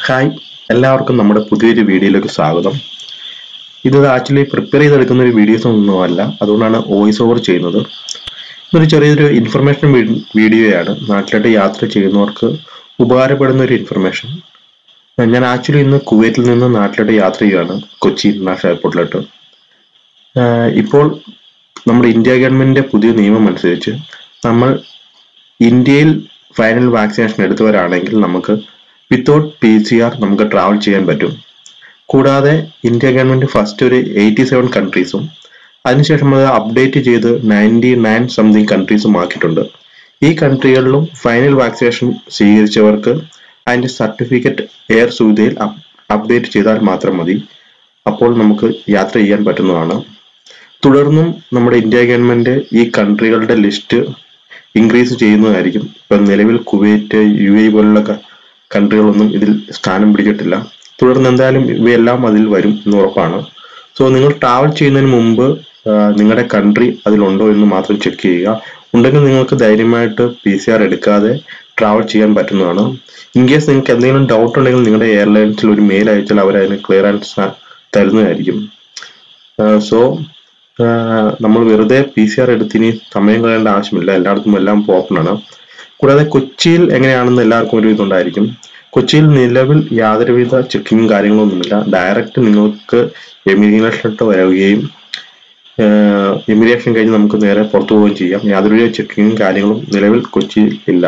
Hi, എല്ലാവർക്കും നമ്മുടെ പുതിയൊരു വീഡിയോയിലേക്ക് സ്വാഗതം. ഇത് ആക്ച്വലി പ്രിപ്പയർ ചെയ്തെടുക്കുന്ന ഒരു വീഡിയോസ് ഒന്നുമല്ല, അതുകൊണ്ടാണ് വോയിസ് ഓവർ ചെയ്യുന്നത്. ഇതൊരു ചെറിയൊരു ഇൻഫർമേഷൻ വീഡിയോയാണ്. നാട്ടിലോട്ട് യാത്ര ചെയ്യുന്നവർക്ക് ഉപകാരപ്പെടുന്ന ഒരു ഇൻഫർമേഷൻ. ഞാൻ ആക്ച്വലി ഇന്ന് കുവൈറ്റിൽ നിന്ന് നാട്ടിലോട്ട് യാത്ര ചെയ്യുകയാണ്, കൊച്ചി ഇന്റർനാഷണൽ എയർപോർട്ടിലോട്ട്. ഇപ്പോൾ നമ്മുടെ ഇന്ത്യ ഗവൺമെന്റിന്റെ പുതിയ നിയമം അനുസരിച്ച് നമ്മൾ ഇന്ത്യയിൽ ഫൈനൽ വാക്സിനേഷൻ എടുത്തവരാണെങ്കിൽ നമുക്ക് വിത്തൗട്ട് PCR നമുക്ക് ട്രാവൽ ചെയ്യാൻ പറ്റും. കൂടാതെ ഇന്ത്യ ഗവൺമെന്റ് ഫസ്റ്റ് ഒരു 87 കൺട്രീസും അതിനുശേഷം അത് അപ്ഡേറ്റ് ചെയ്ത് 99 സംതിങ് കൺട്രീസും ആക്കിയിട്ടുണ്ട്. ഈ കൺട്രികളിലും ഫൈനൽ വാക്സിനേഷൻ സ്വീകരിച്ചവർക്ക് അതിന്റെ സർട്ടിഫിക്കറ്റ് എയർ സുവിധയിൽ അപ്ഡേറ്റ് ചെയ്താൽ മാത്രം മതി. അപ്പോൾ നമുക്ക് യാത്ര ചെയ്യാൻ പറ്റുന്നതാണ്. തുടർന്നും നമ്മുടെ ഇന്ത്യ ഗവൺമെന്റ് ഈ കൺട്രികളുടെ ലിസ്റ്റ് ഇൻക്രീസ് ചെയ്യുന്നതായിരിക്കും. ഇപ്പം നിലവിൽ കുവൈറ്റ്, UAE പോലുള്ള കൺട്രികളൊന്നും ഇതിൽ സ്ഥാനം പിടിച്ചിട്ടില്ല. തുടർന്ന് എന്തായാലും ഇവയെല്ലാം അതിൽ വരും എന്ന് ഉറപ്പാണ്. സോ നിങ്ങൾ ട്രാവൽ ചെയ്യുന്നതിന് മുമ്പ് നിങ്ങളുടെ കൺട്രി അതിലുണ്ടോ എന്ന് മാത്രം ചെക്ക് ചെയ്യുക. ഉണ്ടെങ്കിൽ നിങ്ങൾക്ക് ധൈര്യമായിട്ട് PCR എടുക്കാതെ ട്രാവൽ ചെയ്യാൻ പറ്റുന്നതാണ്. ഇൻ കേസ് നിങ്ങൾക്ക് എന്തെങ്കിലും ഡൗട്ട് ഉണ്ടെങ്കിൽ നിങ്ങളുടെ എയർലൈൻസിൽ ഒരു മെയിൽ അയച്ചാൽ അവർ അതിന് ക്ലിയറൻസ് തരുന്നതായിരിക്കും. സോ നമ്മൾ വെറുതെ PCR എടുത്തിനി സമയം കളയേണ്ട ആവശ്യമില്ല. എല്ലായിടത്തും എല്ലാം ഓപ്പൺ ആണ്. കൂടാതെ കൊച്ചിയിൽ എങ്ങനെയാണെന്ന് എല്ലാവർക്കും ഒരു ഇതുണ്ടായിരിക്കും. കൊച്ചിയിൽ നിലവിൽ യാതൊരുവിധ ചെക്കിങ്ങും കാര്യങ്ങളൊന്നുമില്ല. ഡയറക്റ്റ് നിങ്ങൾക്ക് എമിഗ്രേഷനിലോട്ട് വരികയും എമിഗ്രേഷൻ കഴിഞ്ഞ് നമുക്ക് നേരെ പുറത്തു പോവുകയും ചെയ്യാം. യാതൊരുവിധ ചെക്കിങ്ങും കാര്യങ്ങളും നിലവിൽ കൊച്ചിയിൽ ഇല്ല.